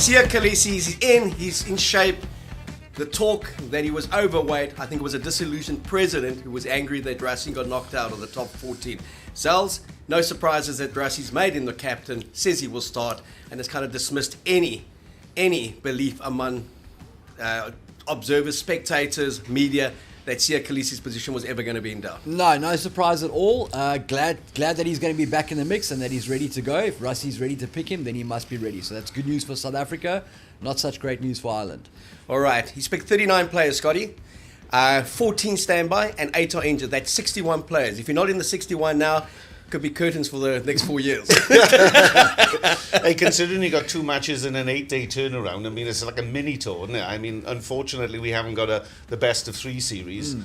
Siya Kolisi is in, he's in shape. The talk that he was overweight, I think it was a disillusioned president who was angry that Rassie got knocked out of the top 14. Zels, no surprises that Rassie's made him the captain, says he will start, and has kind of dismissed any belief among observers, spectators, media, that Siya Kolisi's position was ever going to be in doubt. No surprise at all. Glad that he's going to be back in the mix and that he's ready to go. If Rassie's ready to pick him, then he must be ready. So that's good news for South Africa. Not such great news for Ireland. All right. He's picked 39 players, Scotty. 14 standby and 8 are injured. That's 61 players. If you're not in the 61 now, could be curtains for the next 4 years. Hey, considering you got 2 matches in an 8-day turnaround, I mean, it's like a mini tour, isn't it? I mean, unfortunately, we haven't got the best of 3 series.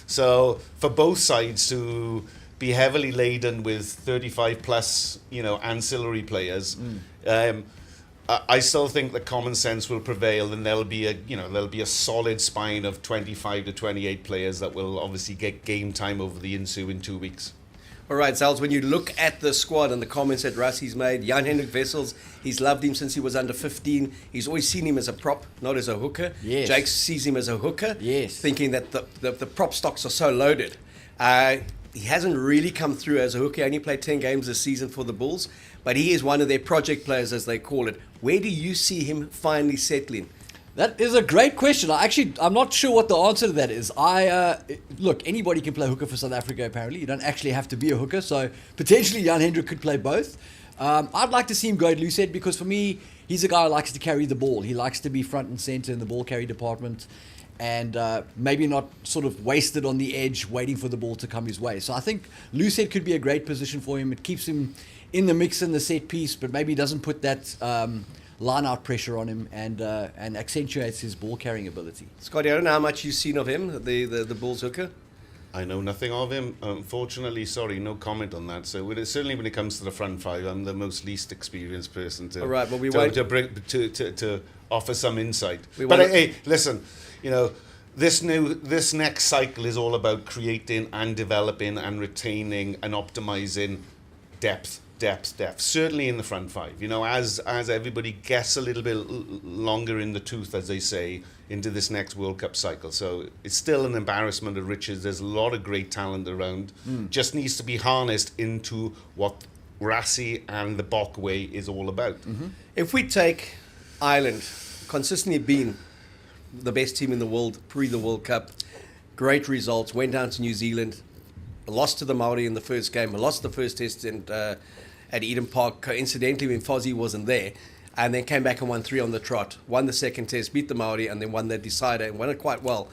So for both sides to be heavily laden with 35 plus, ancillary players, I still think that common sense will prevail, and there'll be a solid spine of 25 to 28 players that will obviously get game time over the ensuing 2 weeks. All right, Zels, when you look at the squad and the comments that Rassie's made, Jan-Hendrik Wessels, he's loved him since he was under 15. He's always seen him as a prop, not as a hooker. Yes. Jake sees him as a hooker, yes, thinking that the prop stocks are so loaded. He hasn't really come through as a hooker. He only played 10 games this season for the Bulls, but he is one of their project players, as they call it. Where do you see him finally settling? That is a great question. I'm not sure what the answer to that is. Look, anybody can play hooker for South Africa, apparently. You don't actually have to be a hooker, so potentially Jan Hendrik could play both. I'd like to see him go at loose head, because for me, he's a guy who likes to carry the ball. He likes to be front and center in the ball carry department, and maybe not sort of wasted on the edge waiting for the ball to come his way. So I think loose head could be a great position for him. It keeps him in the mix in the set piece, but maybe doesn't put that line-out pressure on him and accentuates his ball-carrying ability. Scotty, I don't know how much you've seen of him, the Bulls hooker. I know nothing of him. Unfortunately, sorry, no comment on that. So certainly when it comes to the front 5, I'm the most least experienced person to, all right, well, to offer some insight. Hey, listen, this next cycle is all about creating and developing and retaining and optimizing depth. Certainly in the front 5. As everybody gets a little bit longer in the tooth, as they say, into this next World Cup cycle. So it's still an embarrassment of riches. There's a lot of great talent around. Just needs to be harnessed into what Rassie and the Boks way is all about. If we take Ireland, consistently been the best team in the world pre the World Cup, great results, went down to New Zealand, lost to the Maori in the first game, lost the first test at Eden Park, coincidentally when Fozzie wasn't there, and then came back and won 3 on the trot, won the second test, beat the Maori, and then won the decider, and won it quite well.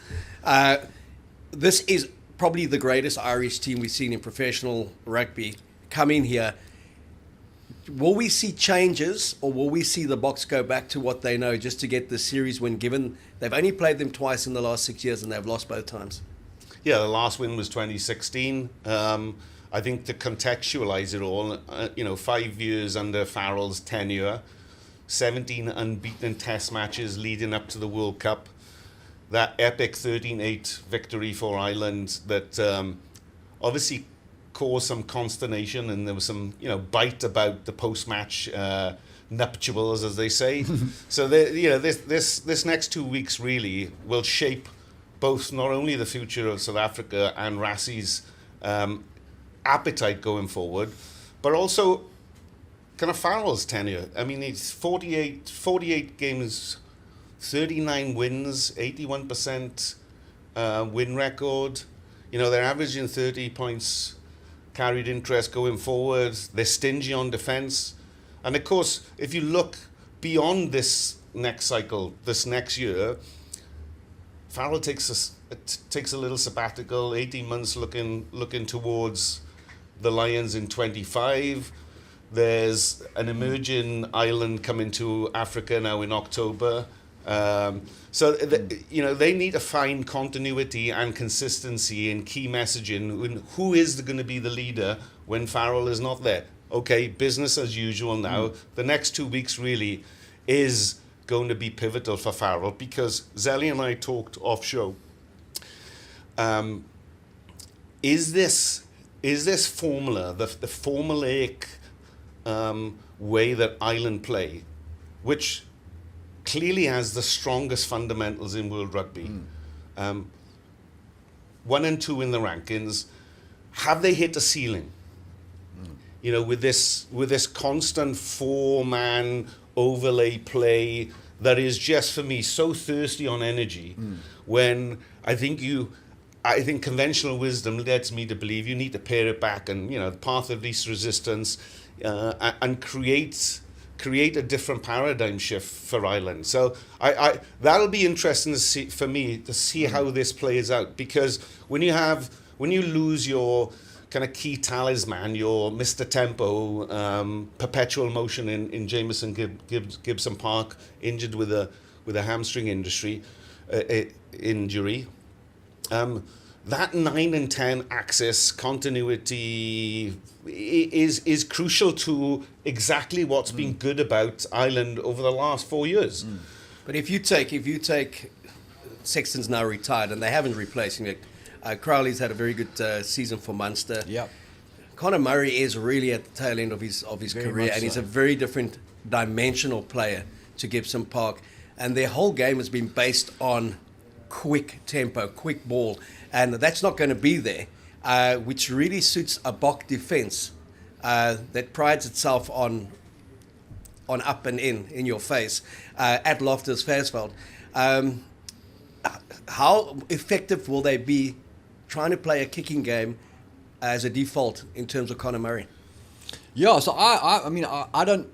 This is probably the greatest Irish team we've seen in professional rugby come in here. Will we see changes, or will we see the Boks go back to what they know just to get the series win, given they've only played them twice in the last 6 years and they've lost both times? Yeah, the last win was 2016. I think to contextualize it all, 5 years under Farrell's tenure, 17 unbeaten test matches leading up to the World Cup, that epic 13-8 victory for Ireland that obviously caused some consternation, and there was some, bite about the post-match nuptials, as they say. So, this next 2 weeks really will shape both not only the future of South Africa and Rassie's appetite going forward, but also kind of Farrell's tenure. I mean, it's 48 games, 39 wins, 81% win record. They're averaging 30 points carried interest going forward. They're stingy on defence. And of course, if you look beyond this next cycle, this next year, Farrell takes a little sabbatical, 18 months looking towards the Lions in 25. There's an emerging island coming to Africa now in October. They need to find continuity and consistency in key messaging. Who is going to be the leader when Farrell is not there? Okay, business as usual now. The next 2 weeks really is going to be pivotal for Farrell, because Zelly and I talked off show. Is this formula, the formulaic way that Ireland play, which clearly has the strongest fundamentals in world rugby. 1 and 2 in the rankings. Have they hit a ceiling? You know, with this constant 4-man overlay play that is just, for me, so thirsty on energy, when I think conventional wisdom lets me to believe you need to pare it back and, you know, the path of least resistance, and create a different paradigm shift for Ireland. So I that'll be interesting to see, for me, to see how this plays out, because when you lose your kind of key talisman, your Mr. Tempo, perpetual motion in Jameson Gibson Park, injured with a hamstring injury, that 9 and 10 axis continuity is crucial to exactly what's been good about Ireland over the last 4 years. But if you take Sexton's now retired and they haven't replaced him. Crowley's had a very good season for Munster. Yep. Conor Murray is really at the tail end of his career, and he's a very different dimensional player to Gibson Park. And their whole game has been based on quick tempo, quick ball, and that's not going to be there, which really suits a Boks defence that prides itself on up and in your face at Loftus Versfeld. How effective will they be trying to play a kicking game as a default in terms of Conor Murray? Yeah, so I mean, I don't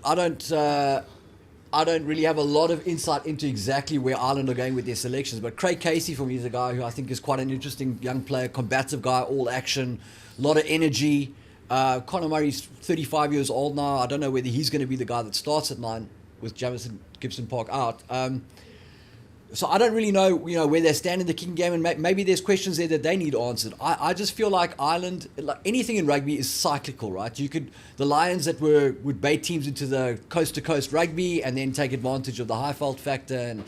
really have a lot of insight into exactly where Ireland are going with their selections, but Craig Casey for me is a guy who I think is quite an interesting young player, combative guy, all action, a lot of energy. Conor Murray's 35 years old now. I don't know whether he's going to be the guy that starts at 9 with Jamison Gibson Park out. So I don't really know, where they stand in the kicking game, and maybe there's questions there that they need answered. I just feel like Ireland, like anything in rugby, is cyclical, right? The Lions that would bait teams into the coast-to-coast rugby and then take advantage of the Highveld factor and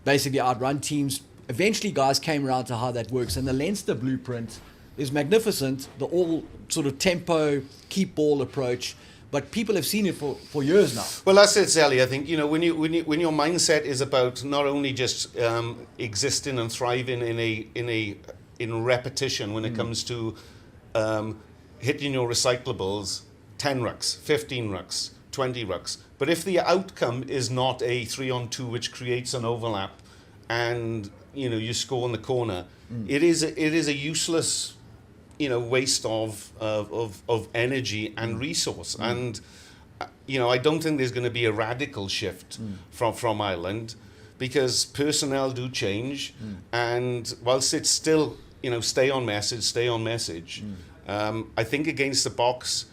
basically outrun teams. Eventually, guys came around to how that works, and the Leinster blueprint is magnificent. The all sort of tempo, keep ball approach. But people have seen it for years now. Well, that's it, Zelly. I think when your mindset is about not only just existing and thriving in repetition when it comes to hitting your recyclables, 10 rucks, 15 rucks, 20 rucks. But if the outcome is not a 3-on-2 which creates an overlap, and you score in the corner, it is a useless waste of energy and resource. And I don't think there's going to be a radical shift from Ireland, because personnel do change, and whilst it's still stay on message, I think against the Boks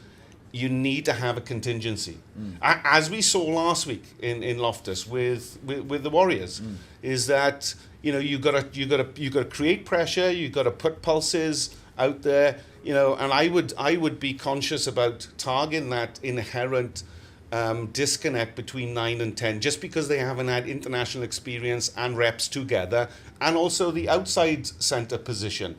you need to have a contingency, as we saw last week in Loftus with the Warriors. Is that you got to create pressure, you got to put pulses out there, and I would be conscious about targeting that inherent disconnect between 9 and 10, just because they haven't had international experience and reps together, and also the outside centre position.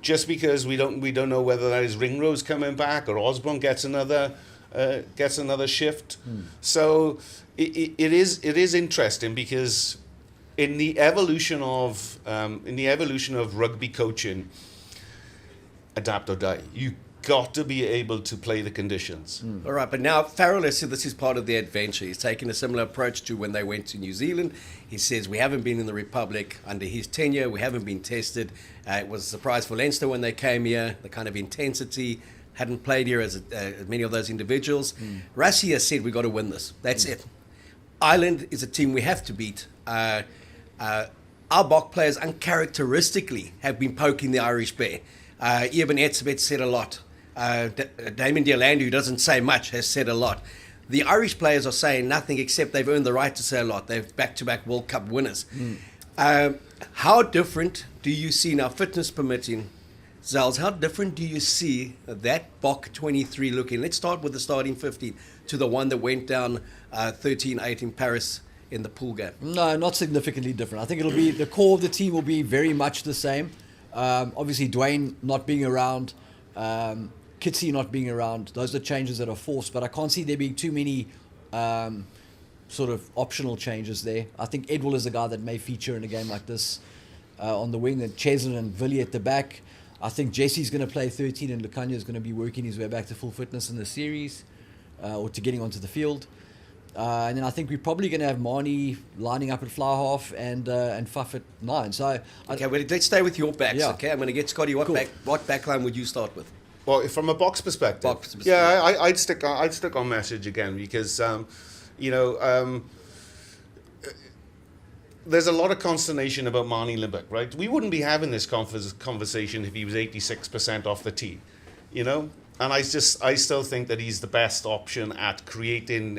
Just because we don't know whether that is Ringrose coming back or Osborne gets another shift. So it is interesting, because in the evolution of rugby coaching, adapt or die. You got to be able to play the conditions. All right, but now Farrell has said this is part of the adventure. He's taken a similar approach to when they went to New Zealand. He says, we haven't been in the Republic under his tenure. We haven't been tested. It was a surprise for Leinster when they came here. The kind of intensity, hadn't played here as many of those individuals. Rassie has said, we got to win this. That's it. Ireland is a team we have to beat. Our Boks players uncharacteristically have been poking the Irish bear. Eben Etzebeth said a lot. Damien Dearland, who doesn't say much, has said a lot. The Irish players are saying nothing, except they've earned the right to say a lot. They're back-to-back World Cup winners. How different do you see, now fitness permitting, Zels, how different do you see that Boks 23 looking? Let's start with the starting 15 to the one that went down 13-8 in Paris in the pool game. No, not significantly different. I think it'll be, the core of the team will be very much the same. Obviously, Dwayne not being around, Kitsy not being around, those are changes that are forced, but I can't see there being too many sort of optional changes there. I think Edwell is a guy that may feature in a game like this on the wing, and Chesn and Villy at the back. I think Jesse's going to play 13 and Lukanya is going to be working his way back to full fitness in the series or to getting onto the field. And then I think we're probably going to have Marnie lining up at fly half and Faf at 9. So okay, well, let's stay with your backs. Yeah. Okay, I'm going to get Scotty. What Cool. what backline would you start with? Well, from a box perspective, yeah, I'd stick on Message again because there's a lot of consternation about Marnie Limbeck, right? We wouldn't be having this conversation if he was 86% off the tee, And I still think that he's the best option at creating,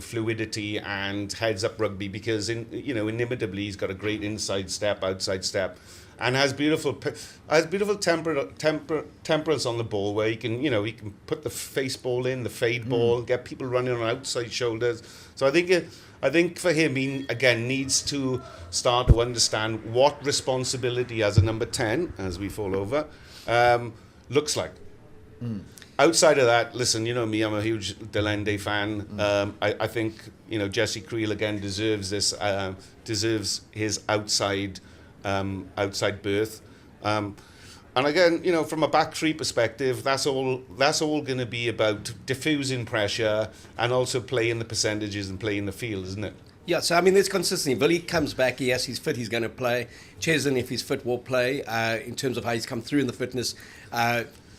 fluidity and heads-up rugby because, inimitably he's got a great inside step, outside step, and has beautiful temperance on the ball where he can put the face ball in, the fade ball, get people running on outside shoulders. So I think for him, he again needs to start to understand what responsibility as a number 10, as we fall over, looks like. Outside of that, listen, you know me, I'm a huge Delende fan. I think Jesse Creel again deserves his outside berth. And again, from a back three perspective, that's all going to be about diffusing pressure and also playing the percentages and playing the field, isn't it? Yeah, so I mean, there's consistency. Villy comes back, yes, he's fit, he's going to play. Chesn, if he's fit, will play in terms of how he's come through in the fitness.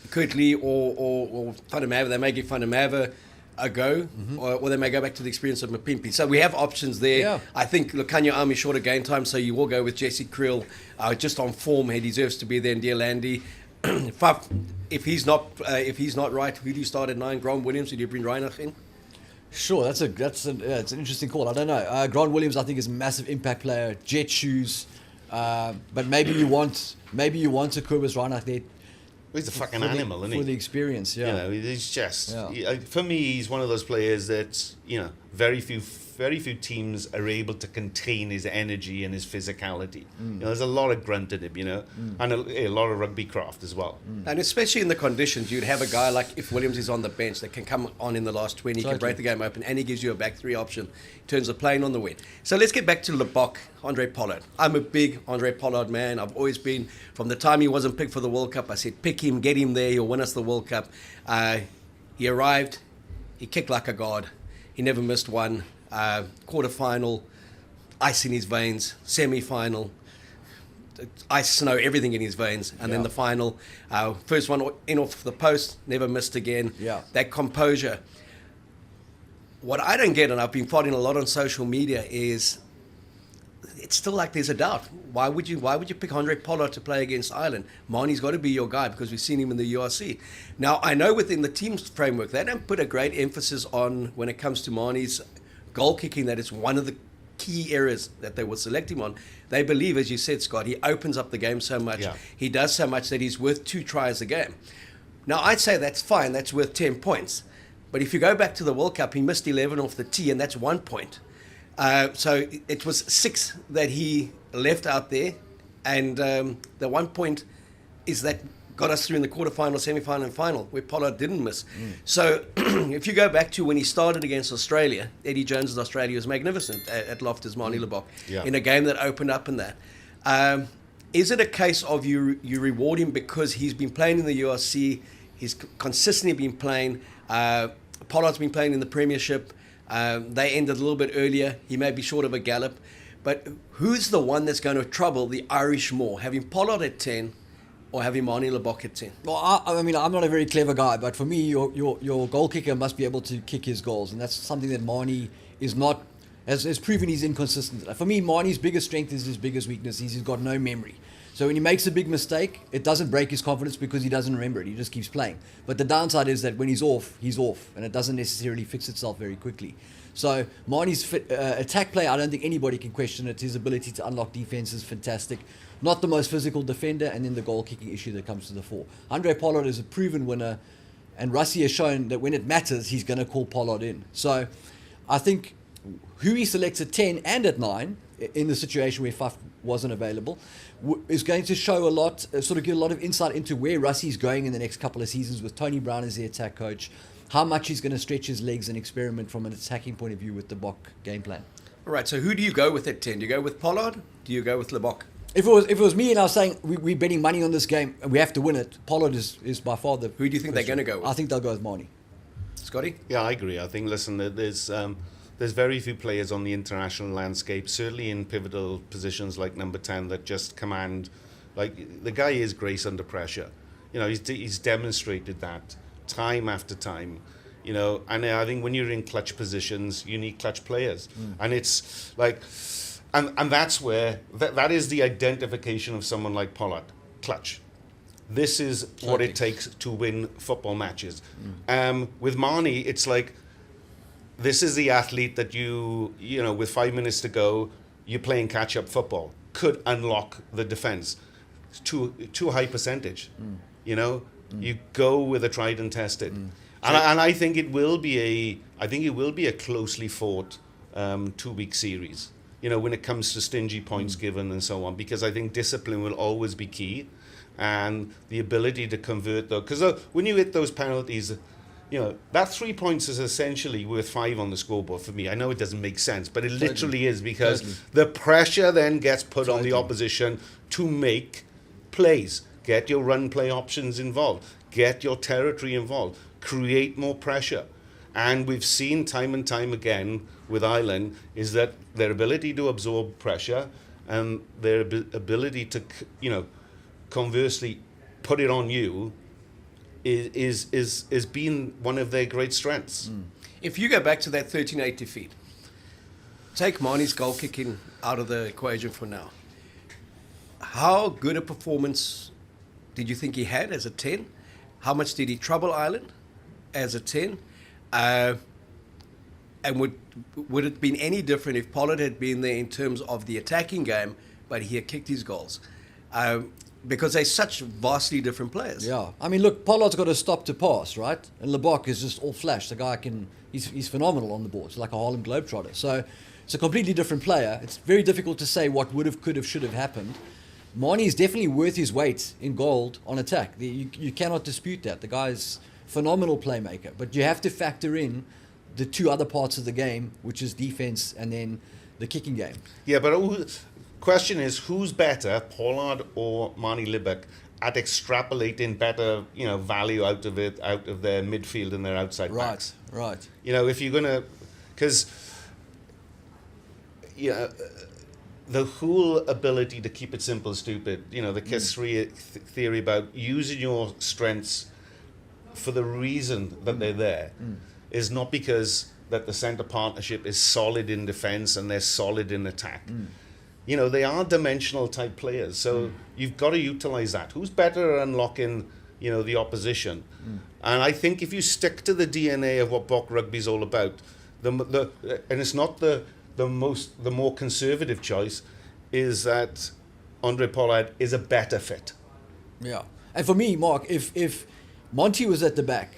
Kirtley or Funamava, they may give Funamava a go, or they may go back to the experience of Mapimpi. So we have options there. Yeah. I think Lukanya Army shorter game time, so you will go with Jesse Creel just on form. He deserves to be there in Dearlandy. If he's not right, who do you start at 9? Grant Williams, or do you bring Reinach in? Sure, it's an interesting call. I don't know. Grant Williams, I think, is a massive impact player. Jet shoes, but maybe you want a Kobus Reinach there. He's a fucking animal, isn't he? For the experience, yeah. He's just... Yeah. For me, he's one of those players that, very few teams are able to contain his energy and his physicality. There's a lot of grunt in him, and a lot of rugby craft as well. And especially in the conditions, you'd have a guy like, if Williams is on the bench, that can come on in the last 20, can break the game open, and he gives you a back three option in terms of playing on the wing. So let's get back to Lebok, Andre Pollard. I'm a big Andre Pollard man. I've always been, from the time he wasn't picked for the World Cup, I said, pick him, get him there, he'll win us the World Cup. He arrived, he kicked like a god, he never missed one. Quarterfinal, ice in his veins. Semi-final, ice, snow, everything in his veins. And then the final, first one in off the post, never missed again. Yeah. That composure. What I don't get, and I've been plotting a lot on social media, is it's still like there's a doubt. Why would you pick Andre Pollard to play against Ireland? Marnie's got to be your guy because we've seen him in the URC. Now, I know within the team's framework, they don't put a great emphasis on, when it comes to Marnie's goal kicking, that it's one of the key areas that they will select him on. They believe, as you said, Scott, he opens up the game so much. Yeah. He does so much that he's worth 2 tries a game. Now, I'd say that's fine. That's worth 10 points. But if you go back to the World Cup, he missed 11 off the tee, and that's 1 point. So it was 6 that he left out there. And the 1 point is that got us through in the quarterfinal, semi-final, and final, where Pollard didn't miss. So if you go back to when he started against Australia, Eddie Jones's Australia was magnificent at Loftus, Marnie Lebok, in a game that opened up in that. Is it a case of you reward him because he's been playing in the URC, he's consistently been playing, Pollard's been playing in the Premiership, they ended a little bit earlier, he may be short of a gallop, but who's the one that's going to trouble the Irish more, having Pollard at 10 or having Marnie Lebok at 10? Well, I mean, I'm not a very clever guy, but for me, your goal kicker must be able to kick his goals, and that's something that Marnie is not, has proven he's inconsistent. For me, Marnie's biggest strength is his biggest weakness. He's got no memory. So when he makes a big mistake, it doesn't break his confidence because he doesn't remember it. He just keeps playing. But the downside is that when he's off, and it doesn't necessarily fix itself very quickly. So Marnie's attack play, I don't think anybody can question it. His ability to unlock defense is fantastic. Not the most physical defender, and then the goal-kicking issue that comes to the fore. Andre Pollard is a proven winner, and Russie has shown that when it matters, he's going to call Pollard in. So I think who he selects at 10 and at 9, in the situation where Faf wasn't available, is going to show a lot, sort of give a lot of insight into where Russie's going in the next couple of seasons with Tony Brown as the attack coach. how much he's going to stretch his legs and experiment from an attacking point of view with the Bok game plan. All right, so who do you go with at 10? Do you go with Pollard? Do you go with Lebok? If it was me and I was saying we're betting money on this game and we have to win it, Pollard is by far the. Who do you think they're going to go with? I think they'll go with Marnie. Scotty? Yeah, I agree. I think, listen, there's very few players on the international landscape, certainly in pivotal positions like number 10, that just command. Like, the guy is grace under pressure. You know, he's demonstrated that time after time. You know, and I think when you're in clutch positions, you need clutch players. And it's like, and that's where, that is the identification of someone like Pollard, clutch. This is what it takes to win football matches. With Marnie, it's like, this is the athlete that you know, with 5 minutes to go, you're playing catch-up football, could unlock the defense. It's too high percentage, you know? You go with a tried and tested. And I think it will be a closely fought 2-week series, you know, when it comes to stingy points given and so on, because I think discipline will always be key, and the ability to convert those, because when you hit those penalties, you know, that 3 points is essentially worth 5 on the scoreboard for me. I know it doesn't make sense, but it literally is, because the pressure then gets put on the opposition to make plays. Get your run play options involved. Get your territory involved. Create more pressure. And we've seen time and time again with Ireland is that their ability to absorb pressure and their ability to, you know, conversely put it on you is been one of their great strengths. If you go back to that 13-8 defeat, take Marnie's goal kicking out of the equation for now. How good a performance did you think he had as a 10? How much did he trouble Ireland as a 10? And would it have been any different if Pollard had been there in terms of the attacking game, but he had kicked his goals? Because they're such vastly different players. Yeah. I mean, look, Pollard's got a stop to pass, right? And Lebok is just all flash. The guy he's phenomenal on the ball. It's like a Harlem Globetrotter. So it's a completely different player. It's very difficult to say what would have, could have, should have happened. Marnie is definitely worth his weight in gold on attack. You cannot dispute that. The guy's phenomenal playmaker. But you have to factor in the two other parts of the game, which is defense and then the kicking game. Yeah, but question is, who's better, Pollard or Marnie Libbok, at extrapolating better, you know, value out of their midfield and their outside backs? Right. You know, if you're gonna, because the whole ability to keep it simple, stupid. You know, the KISS theory about using your strengths for the reason that they're there is not because that the centre partnership is solid in defence and they're solid in attack. You know, they are dimensional type players, so you've got to utilise that. Who's better at unlocking, you know, the opposition? And I think if you stick to the DNA of what Bok Rugby is all about, and it's not the more conservative choice, is that Andre Pollard is a better fit. Yeah. And for me, Mark, if Monty was at the back,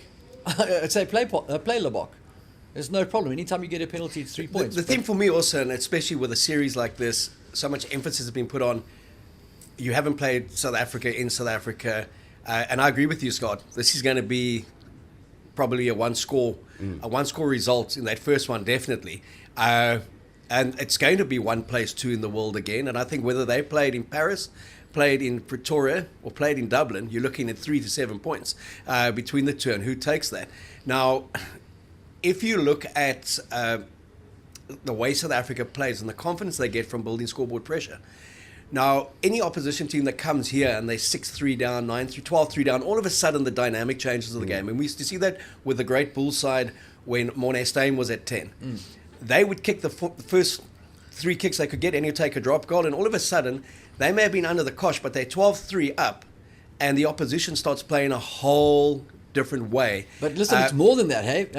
I'd say play Lebok. There's no problem. Anytime you get a penalty, it's 3 points. The thing for me also, and especially with a series like this, so much emphasis has been put on, you haven't played South Africa in South Africa, and I agree with you, Scott. This is going to be probably a one-score result in that first one, definitely. And it's going to be one place, two in the world again. And I think whether they played in Paris, played in Pretoria, or played in Dublin, you're looking at 3 to 7 points between the two, and who takes that? Now, if you look at the way South Africa plays and the confidence they get from building scoreboard pressure, now, any opposition team that comes here and they're 6-3 down, 9-3, 12-3 down, all of a sudden the dynamic changes of the game. And we used to see that with the great Bulls side when Morné Steyn was at 10. They would kick the first 3 kicks they could get, and he'd take a drop goal, and all of a sudden they may have been under the cosh, but they're 12-3 up, and the opposition starts playing a whole different way. But listen, it's more than that, hey?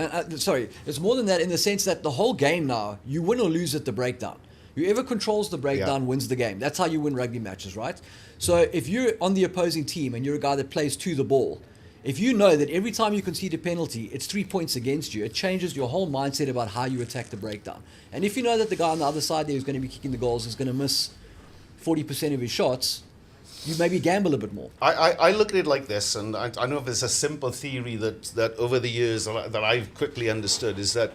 It's more than that in the sense that the whole game now, you win or lose at the breakdown. Whoever controls the breakdown wins the game. That's how you win rugby matches, right? So if you're on the opposing team and you're a guy that plays to the ball, if you know that every time you concede a penalty, it's 3 points against you, it changes your whole mindset about how you attack the breakdown. And if you know that the guy on the other side there who's going to be kicking the goals is going to miss 40% of his shots, you maybe gamble a bit more. I look at it like this, and I don't know if there's a simple theory that over the years that I've quickly understood is that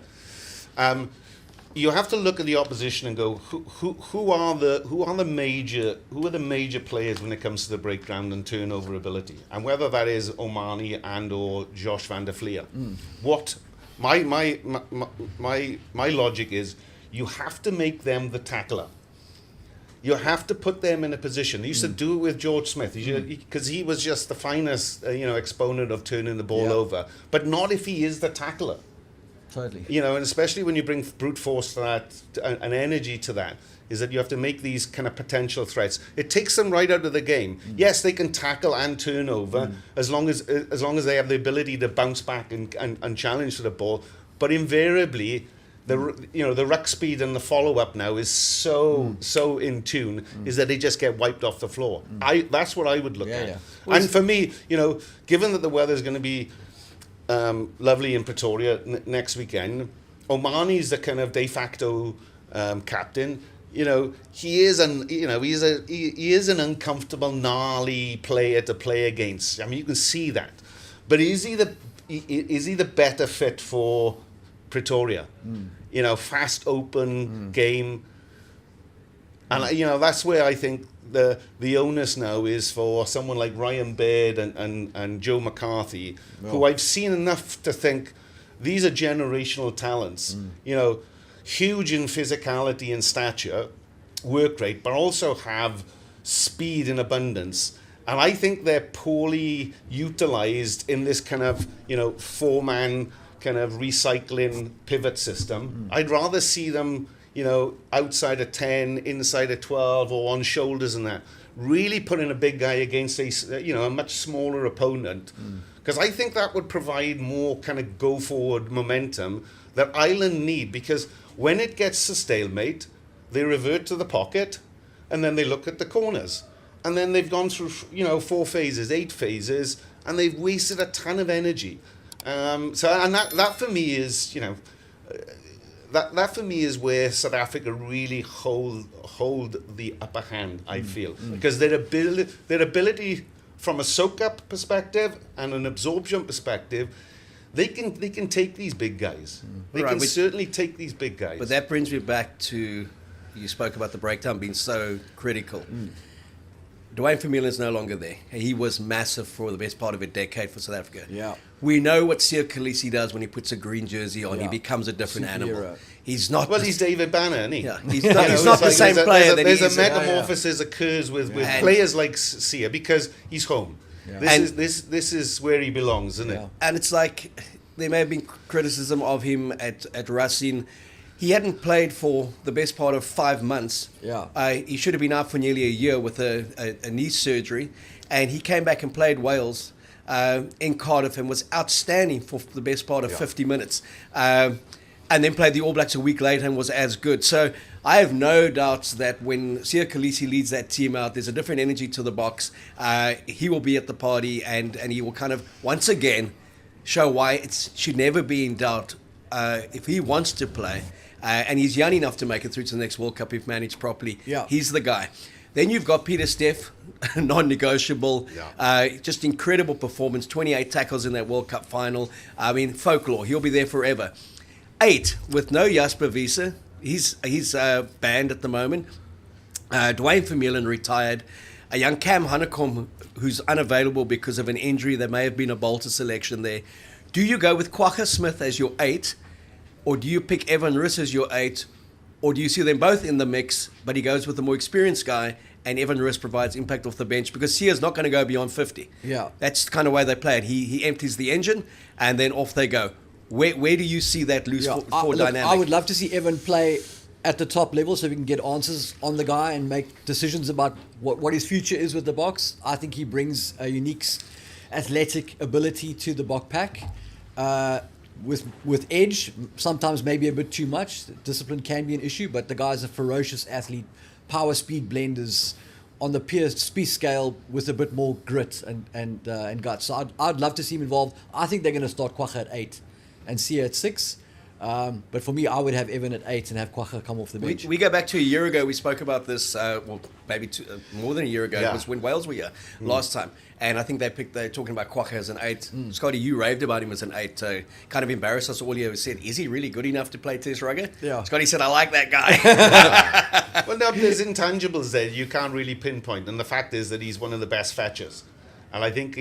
you have to look at the opposition and go, who are the major players when it comes to the breakdown and turnover ability, and whether that is Omani and or Josh van der Fleer. What my logic is, you have to make them the tackler. You have to put them in a position. They used to do it with George Smith because he was just the finest, exponent of turning the ball over. But not if he is the tackler. Totally. And especially when you bring brute force to that and energy to that, is that you have to make these kind of potential threats. It takes them right out of the game. Yes, they can tackle and turn over as long as they have the ability to bounce back and challenge to the ball. But invariably, the ruck speed and the follow up now is so in tune is that they just get wiped off the floor. That's what I would look at. Well, and for me, given that the weather is going to be lovely in Pretoria next weekend, Omani's the kind of de facto captain. He is an uncomfortable, gnarly player to play against. I mean, you can see that. But is he the better fit for Pretoria? Fast, open game. And that's where I think the onus now is for someone like Ryan Baird and Joe McCarthy, who I've seen enough to think these are generational talents. Huge in physicality and stature, work rate, but also have speed in abundance. And I think they're poorly utilized in this kind of, four-man kind of recycling pivot system. I'd rather see them, outside of 10, inside of 12, or on shoulders and that. Really putting a big guy against a much smaller opponent. Because I think that would provide more kind of go-forward momentum that Ireland need. Because when it gets to stalemate, they revert to the pocket, and then they look at the corners. And then they've gone through, 4 phases, 8 phases, and they've wasted a ton of energy. That for me is, that for me is where South Africa really hold the upper hand, I feel. Because their ability from a soak-up perspective and an absorption perspective, they can take these big guys. They can certainly take these big guys. But that brings me back to, you spoke about the breakdown being so critical. Dwayne Vermeulen's no longer there. He was massive for the best part of a decade for South Africa. Yeah. We know what Siya Kolisi does when he puts a green jersey on. He becomes a different animal. He's not. Well, he's David Banner, isn't he? Yeah, he's not the same player. There's a metamorphosis occurs with players like Siya because he's home. Yeah. This is where he belongs, isn't it? And it's like there may have been criticism of him at Racing. He hadn't played for the best part of 5 months. He should have been out for nearly a year with a knee surgery. And he came back and played Wales in Cardiff and was outstanding for the best part of 50 minutes. And then played the All Blacks a week later and was as good. So I have no doubts that when Siya Kolisi leads that team out, there's a different energy to the Boks. He will be at the party and he will kind of, once again, show why it should never be in doubt if he wants to play. And he's young enough to make it through to the next World Cup if managed properly. He's the guy. Then you've got Peter Steff, non-negotiable. Just incredible performance, 28 tackles in that World Cup final. I mean, folklore. He'll be there forever. 8, with no Jasper Wiese. He's banned at the moment. Dwayne Vermeulen retired. A young Cam Honeycomb who's unavailable because of an injury. There may have been a Bolter selection there. Do you go with Kwagga Smith as your 8? Or do you pick Evan Riss as your 8? Or do you see them both in the mix, but he goes with the more experienced guy and Evan Riss provides impact off the bench? Because Sia's not going to go beyond 50. That's the kind of way they play it. He empties the engine and then off they go. Where do you see that loose dynamic? I would love to see Evan play at the top level so we can get answers on the guy and make decisions about what his future is with the Boks. I think he brings a unique athletic ability to the Bok pack. With edge, sometimes maybe a bit too much. Discipline can be an issue, but the guy's a ferocious athlete. Power speed blenders on the PSP scale with a bit more grit and guts. So I'd love to see him involved. I think they're going to start Kwagga at 8 and Siya at 6. But for me, I would have Evan at 8 and have Kwagga come off the bench. We go back to a year ago. We spoke about this, well, maybe more than a year ago. Yeah. It was when Wales were here last time. And I think they're talking about Kwagga as an 8. Scotty, you raved about him as an 8. Kind of embarrassed us all year. Said, is he really good enough to play Test rugby? Yeah. Scotty said, I like that guy. Well, no, there's intangibles there you can't really pinpoint, and the fact is that he's one of the best fetchers. And I think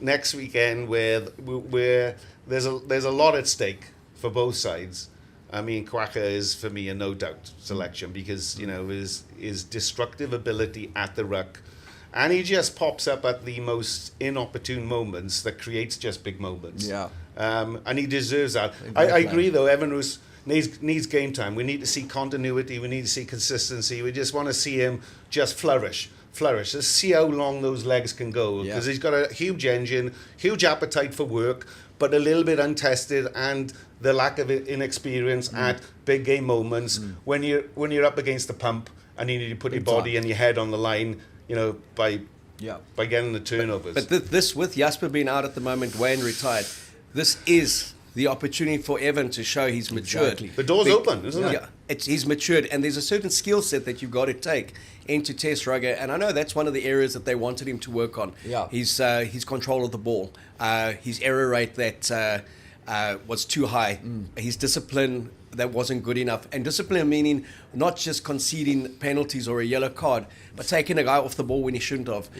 next weekend where there's a lot at stake for both sides. I mean, Kwagga is for me a no doubt selection because his destructive ability at the ruck, and he just pops up at the most inopportune moments that creates just big moments. Yeah. And he deserves that. I agree though. Evan Roos needs game time. We need to see continuity. We need to see consistency. We just want to see him just flourish. Let's see how long those legs can go because he's got a huge engine, huge appetite for work, but a little bit untested and the lack of inexperience at big game moments when you're up against the pump and you need to put your body and your head on the line, by getting the turnovers. But this, with Jasper being out at the moment, Wayne retired, this is the opportunity for Evan to show he's matured. Exactly. The door's open, isn't it? Yeah, he's matured, and there's a certain skill set that you've got to take into Test rugby, and I know that's one of the areas that they wanted him to work on. Yeah. His control of the ball, his error rate that was too high, his discipline that wasn't good enough, and discipline meaning not just conceding penalties or a yellow card, but taking a guy off the ball when he shouldn't have.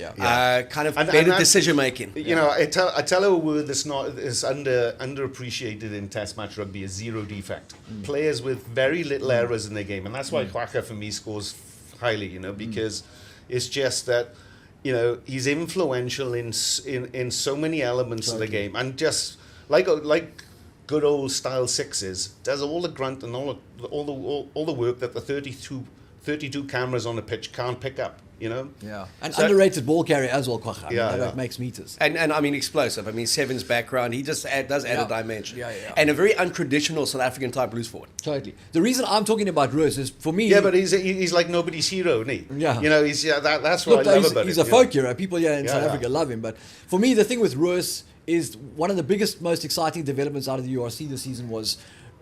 Kind of better decision making. I tell you a word that's underappreciated in Test match rugby is zero defect. Players with very little errors in their game, and that's why Kwagga for me scores highly. Because it's just that he's influential in so many elements of the game, and just like good old style sixes does all the grunt and all the work that the 32 cameras on the pitch can't pick up. And underrated ball carrier as well, Kwagga. That makes meters. And I mean explosive. I mean Seven's background, he just does add a dimension. Yeah. And a very untraditional South African type loose forward. Totally. The reason I'm talking about Roos is for me. Yeah, but he's like nobody's hero, isn't he? Yeah. That's what I love about him. He's a folk hero. People here in South Africa love him. But for me, the thing with Roos is one of the biggest, most exciting developments out of the URC this season was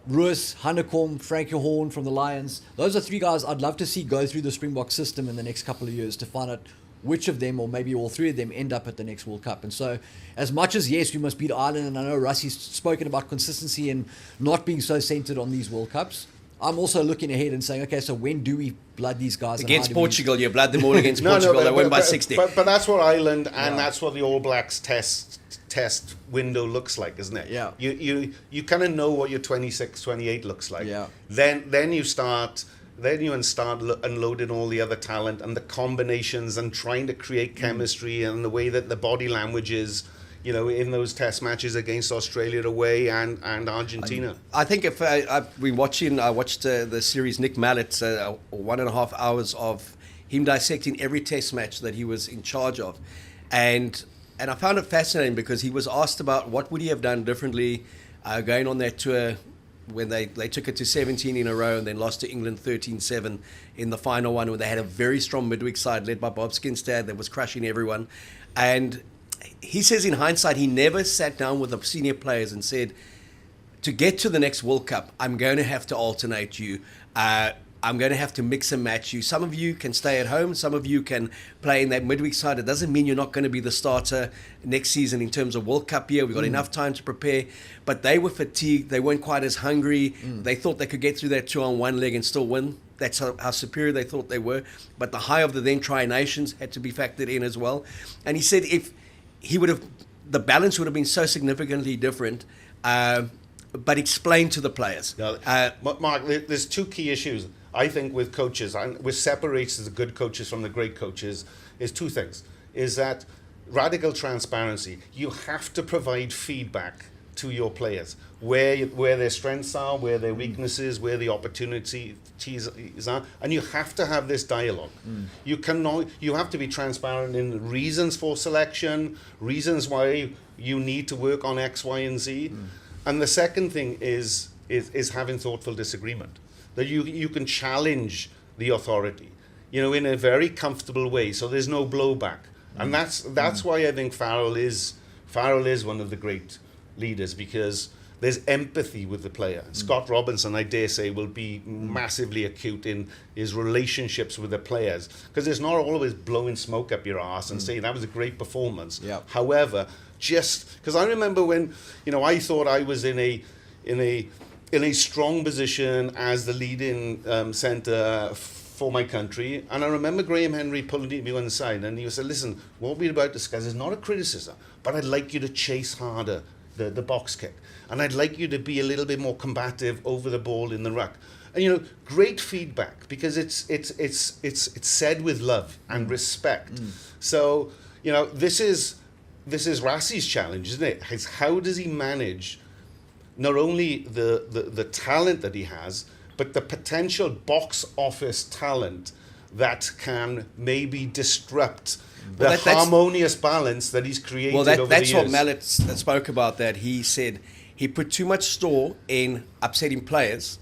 Roos, Hanekom, Frankie Horn from the Lions. Those are 3 guys I'd love to see go through the Springbok system in the next couple of years to find out which of them, or maybe all 3 of them, end up at the next World Cup. And so, as much as, yes, we must beat Ireland, and I know Russie's spoken about consistency and not being so centered on these World Cups, I'm also looking ahead and saying, okay, so when do we blood these guys? Against Portugal, you blood them all against Portugal. They win by 60. But that's what Ireland and that's what the All Blacks test window looks like, isn't it? Yeah. You kind of know what your 26, 28 looks like. Yeah. Then you start unloading all the other talent and the combinations and trying to create chemistry and the way that the body language is, in those test matches against Australia away and Argentina. I think if I watched the series Nick Mallett's 1.5 hours of him dissecting every test match that he was in charge of, and I found it fascinating because he was asked about what would he have done differently going on that tour when they took it to 17 in a row and then lost to England 13-7 in the final one, where they had a very strong midweek side led by Bob Skinstad that was crushing everyone. And he says in hindsight he never sat down with the senior players and said, to get to the next World Cup, I'm going to have to alternate you. I'm going to have to mix and match you. Some of you can stay at home. Some of you can play in that midweek side. It doesn't mean you're not going to be the starter next season in terms of World Cup year. We've got enough time to prepare. But they were fatigued. They weren't quite as hungry. They thought they could get through that tour on one leg and still win. That's how superior they thought they were. But the high of the then Tri-Nations had to be factored in as well. And he said if he would have, the balance would have been so significantly different, but explained to the players. Mark, there's 2 key issues. I think with coaches, and which separates the good coaches from the great coaches, is 2 things. Is that radical transparency. You have to provide feedback to your players, where their strengths are, where their weaknesses, where the opportunities are, and you have to have this dialogue. You have to be transparent in the reasons for selection, reasons why you need to work on X, Y, and Z. And the second thing is having thoughtful disagreement. That you can challenge the authority, in a very comfortable way, so there's no blowback. And that's why I think Farrell is one of the great leaders, because there's empathy with the player. Scott Robinson, I dare say, will be massively acute in his relationships with the players, because it's not always blowing smoke up your ass and saying that was a great performance. Yep. However, just because I remember when I thought I was in a strong position as the leading centre for my country, and I remember Graham Henry pulling me on the side, and he said, "Listen, what we're about to discuss is not a criticism, but I'd like you to chase harder the box kick, and I'd like you to be a little bit more combative over the ball in the ruck." And great feedback, because it's said with love and respect. So this is Rassi's challenge, isn't it? It's how does he manage not only the talent that he has, but the potential box office talent that can maybe disrupt the harmonious balance that he's created over the years. That's what Mallet spoke about, that he said he put too much store in upsetting players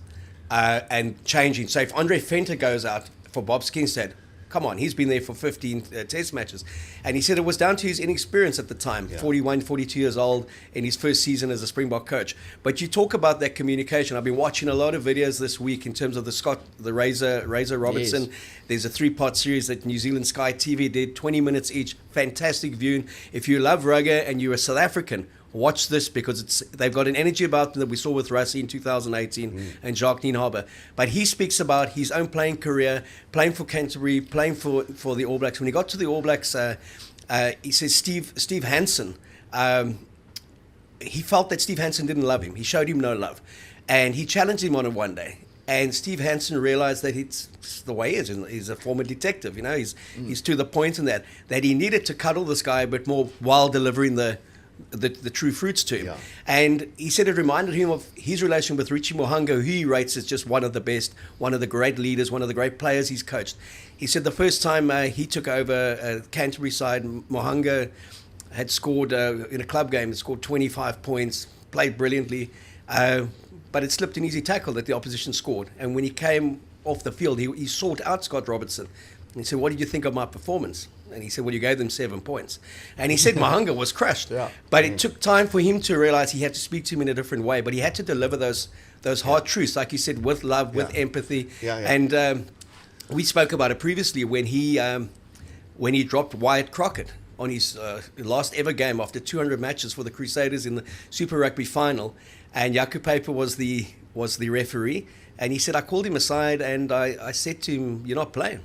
and changing. So if Andre Fenter goes out for Bob Skinstad, come on, he's been there for 15 test matches. And he said it was down to his inexperience at the time, 41, 42 years old in his first season as a Springbok coach. But you talk about that communication. I've been watching a lot of videos this week in terms of the Razor Robertson. Yes. There's a 3-part series that New Zealand Sky TV did, 20 minutes each, fantastic viewing. If you love rugby and you're a South African, watch this, because they've got an energy about them that we saw with Rassie in 2018 and Jacques Nienhaber. But he speaks about his own playing career, playing for Canterbury, playing for the All Blacks. When he got to the All Blacks, he says Steve Hansen, he felt that Steve Hansen didn't love him. He showed him no love. And he challenged him on it one day. And Steve Hansen realized that it's the way he is. He's a former detective, he's to the point in that he needed to cuddle this guy a bit more while delivering the true fruits to him. Yeah. And he said it reminded him of his relation with Richie Mo'unga, who he rates as just one of the best, one of the great leaders, one of the great players he's coached. He said the first time he took over Canterbury side, Mo'unga had scored in a club game, scored 25 points, played brilliantly, but it slipped an easy tackle that the opposition scored. And when he came off the field, he sought out Scott Robertson. And he said, "What did you think of my performance?" And he said, "Well, you gave them 7 points." And he said Mo'unga was crushed. Yeah. But it took time for him to realize he had to speak to him in a different way. But he had to deliver those hard truths, like you said, with love, with empathy. And we spoke about it previously when he dropped Wyatt Crockett on his last ever game after 200 matches for the Crusaders in the Super Rugby final. And Jaco Paper was the referee. And he said, I called him aside and I said to him, "You're not playing.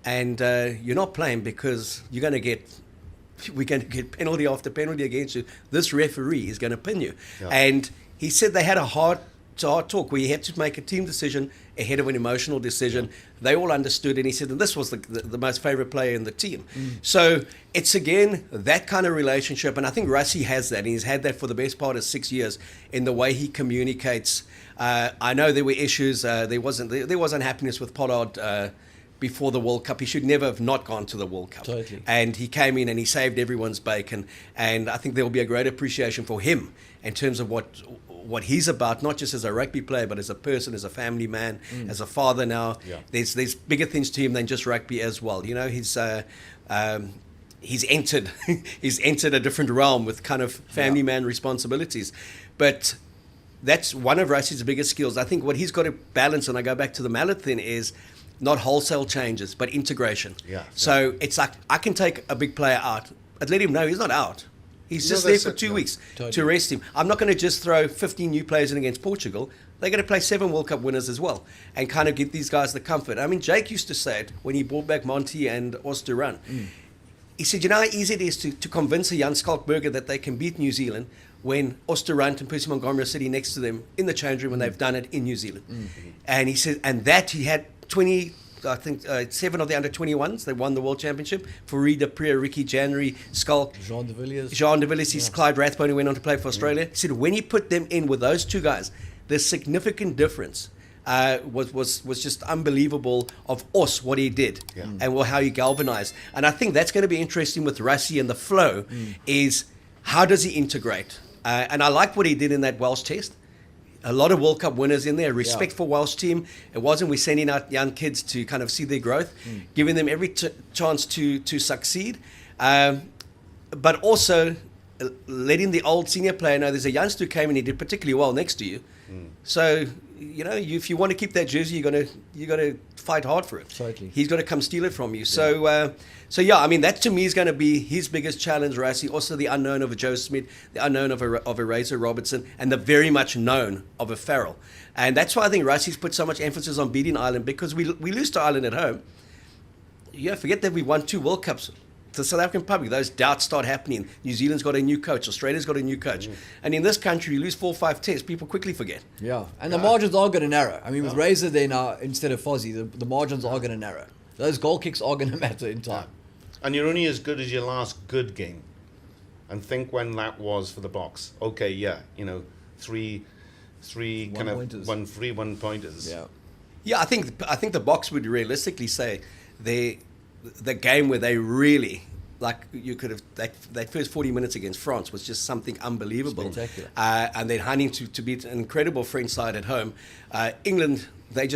And you're not playing because we're going to get penalty after penalty against you. This referee is going to pin you." Yeah. And he said they had a hard talk where he had to make a team decision ahead of an emotional decision. Yeah. They all understood, and he said, and this was the most favorite player in the team. So it's, again, that kind of relationship, and I think Rassie has that, and he's had that for the best part of 6 years in the way he communicates. I know there were issues. There wasn't happiness with Pollard before the World Cup. He should never have not gone to the World Cup. Totally. And he came in and he saved everyone's bacon. And I think there will be a great appreciation for him in terms of what he's about, not just as a rugby player, but as a person, as a family man, as a father now. Yeah. There's bigger things to him than just rugby as well. He's entered a different realm with kind of family man responsibilities. But that's one of Rassie's biggest skills. I think what he's got to balance, and I go back to the Mallet thing, is not wholesale changes, but integration. Yeah. So it's like I can take a big player out, but let him know he's not out. He's just there for 2 weeks to rest him. I'm not going to just throw 15 new players in against Portugal. They're going to play 7 World Cup winners as well and kind of give these guys the comfort. I mean, Jake used to say it when he brought back Monty and Oosterun. He said, you know how easy it is to convince a Jan Skalkberger that they can beat New Zealand when Oosterun and Percy Montgomery are sitting next to them in the change room when they've done it in New Zealand. And he said, and that he had 7 of the under-21s. They won the World Championship. Fareed Apria, Ricky January, Skalk. Jean de Villiers, Clyde Rathbone, who went on to play for Australia. He said when he put them in with those two guys, the significant difference was just unbelievable of us, what he did and how he galvanized. And I think that's going to be interesting with Rassie and the flow is how does he integrate? And I like what he did in that Welsh test. A lot of World Cup winners in there. Respect for Welsh team. It wasn't we sending out young kids to kind of see their growth, giving them every chance to succeed. But also letting the old senior player know there's a youngster who came and he did particularly well next to you. So, if you want to keep that jersey, you got to fight hard for it. Totally. He's got to come steal it from you. So, that to me is going to be his biggest challenge, Rassie. Also the unknown of a Joe Smith, the unknown of a Razor Robertson, and the very much known of a Farrell. And that's why I think Rassie's put so much emphasis on beating Ireland, because we lose to Ireland at home. Forget that we won 2 World Cups. The South African public, those doubts start happening. New Zealand's got a new coach. Australia's got a new coach. And in this country, you lose 4 or 5 tests, people quickly forget. Yeah, and the margins are going to narrow. I mean, with Razor there now instead of Fozzie, the margins are going to narrow. Those goal kicks are going to matter in time. And you're only as good as your last good game. And think when that was for the Boks. Okay, three kind of one-pointers. 1-pointers. Yeah, I think the Boks would realistically say the game where they really, like, you could have, that first 40 minutes against France was just something unbelievable. Spectacular. And then hunting to beat an incredible French side at home. England, they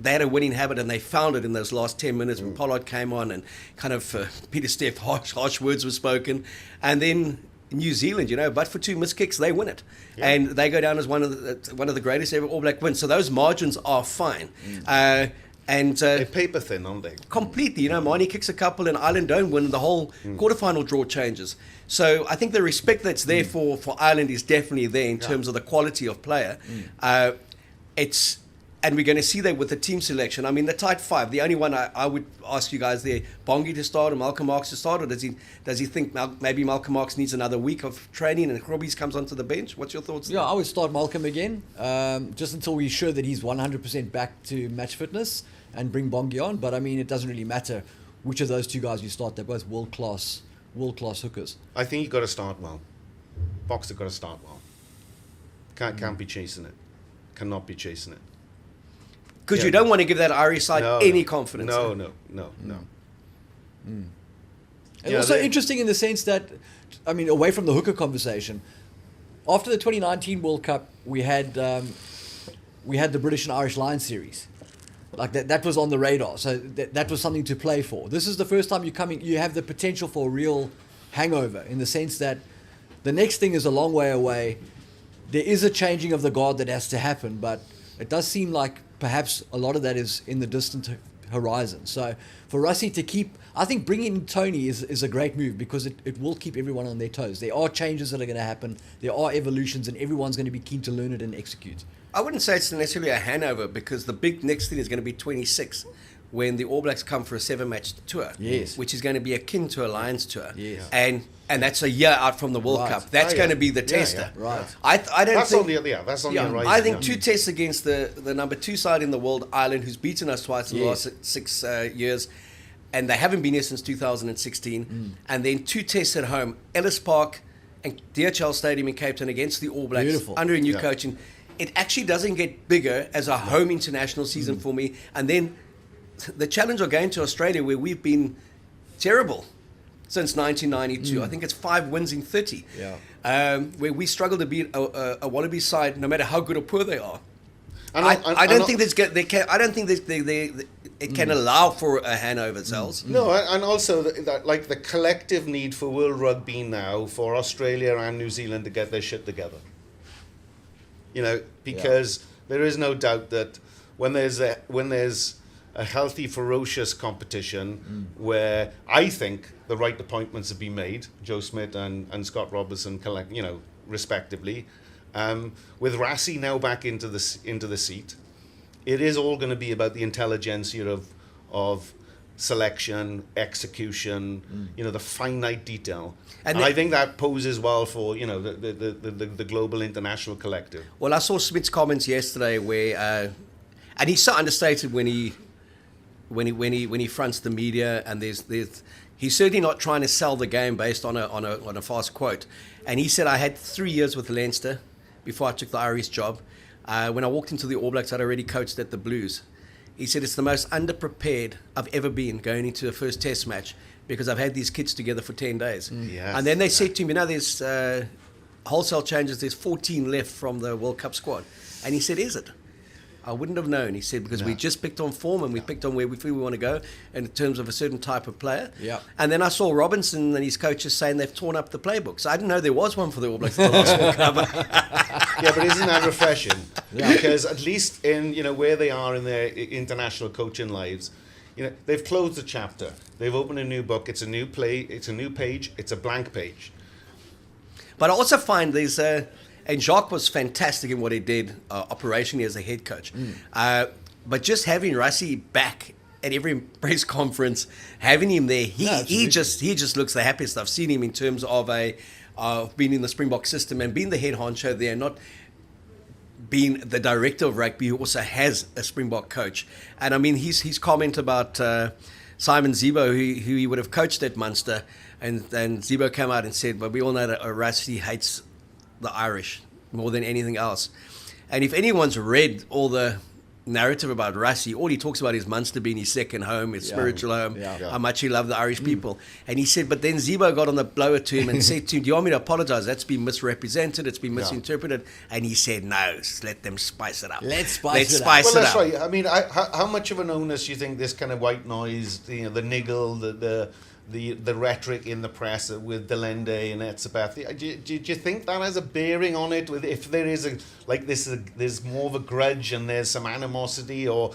had a winning habit, and they found it in those last 10 minutes when Pollard came on and kind of Peter Steph, harsh words were spoken. And then New Zealand, but for 2 missed kicks, they win it. Yeah. And they go down as one of the greatest ever All Black wins. So those margins are fine. And they're paper thin, aren't they? Completely. Marnie kicks a couple and Ireland don't win. The whole quarterfinal draw changes. So I think the respect that's there for Ireland is definitely there in terms of the quality of player. And we're going to see that with the team selection. I mean, the tight 5, the only one I would ask you guys there, Bongi to start or Malcolm Marx to start, or does he think maybe Malcolm Marx needs another week of training and Krobbies comes onto the bench? What's your thoughts? Yeah, I would start Malcolm again, just until we're sure that he's 100% back to match fitness, and bring Bongi on. But I mean, it doesn't really matter which of those 2 guys you start. They're both world-class hookers. I think you've got to start well. Boks have got to start well. Can't be chasing it. Cannot be chasing it. Because you don't want to give that Irish side any confidence. No. And also interesting in the sense that, I mean, away from the hooker conversation, after the 2019 World Cup, we had the British and Irish Lions series. Like that was on the radar. So that was something to play for. This is the first time you have the potential for a real hangover, in the sense that the next thing is a long way away. There is a changing of the guard that has to happen, but it does seem like perhaps a lot of that is in the distant horizon. So for Rassie to keep, I think bringing in Tony is a great move, because it will keep everyone on their toes. There are changes that are going to happen. There are evolutions, and everyone's going to be keen to learn it and execute. I wouldn't say it's necessarily a handover, because the big next thing is going to be 26, when the All Blacks come for a 7-match tour, which is going to be akin to a Lions tour. Yes. And that's a year out from the World Cup. That's going to be the tester. Right. I don't that's think... On the horizon. I think 2 tests against the number 2 side in the world, Ireland, who's beaten us twice in the last 6 years, and they haven't been here since 2016. And then 2 tests at home, Ellis Park and DHL Stadium in Cape Town against the All Blacks. Beautiful. Under a new coaching. It actually doesn't get bigger as a home international season for me. And then the challenge of going to Australia, where we've been terrible since 1992. I think it's 5 wins in 30. Where we struggle to beat a Wallaby side, no matter how good or poor they are. I don't think it can allow for a handover, Zels. No, and also the collective need for World Rugby now for Australia and New Zealand to get their shit together. Because there is no doubt that when there's a healthy, ferocious competition where I think the right appointments have been made, Joe Smith and Scott Robertson, respectively, with Rassie now back into the seat, it is all going to be about the intelligentsia of selection, execution, the finite detail. And I think that poses well for the global international collective. Well, I saw Smith's comments yesterday where, and he's so understated when he fronts the media, and he's certainly not trying to sell the game based on a fast quote. And he said, I had 3 years with Leinster before I took the Irish job. When I walked into the All Blacks, I'd already coached at the Blues. He said, it's the most underprepared I've ever been going into a first test match, because I've had these kids together for 10 days. Yes. And then they said to him, there's wholesale changes, there's 14 left from the World Cup squad. And he said, is it? I wouldn't have known. He said, because we just picked on form and we picked on where we feel we want to go in terms of a certain type of player. Yeah. And then I saw Robinson and his coaches saying they've torn up the playbook. So I didn't know there was one for the All Blacks at the last World Cup. Yeah, but isn't that refreshing? Because at least in where they are in their international coaching lives, they've closed the chapter. They've opened a new book. It's a new play. It's a new page. It's a blank page. But I also find there's and Jacques was fantastic in what he did operationally as a head coach. But just having Rassie back at every press conference, having him there, he just looks the happiest. I've seen him in terms of being in the Springbok system and being the head honcho there, not being the director of rugby who also has a Springbok coach. And I mean, his comment about Simon Zebo, who he would have coached at Munster, and Zebo came out and said, but we all know that Rassie hates the Irish more than anything else. And if anyone's read all the narrative about Rassie, all he talks about is Munster being his second home, his spiritual home, how much he loved the Irish people. And he said, but then Zebo got on the blower to him and said to him, do you want me to apologize? That's been misrepresented, it's been misinterpreted. And he said, no, let them spice it up. Let's spice it up. Well, that's right. I mean, how much of an onus do you think this kind of white noise, the niggle, the rhetoric in the press with Delende and Etzebeth, do you think that has a bearing on it? If there is there's more of a grudge and there's some animosity, or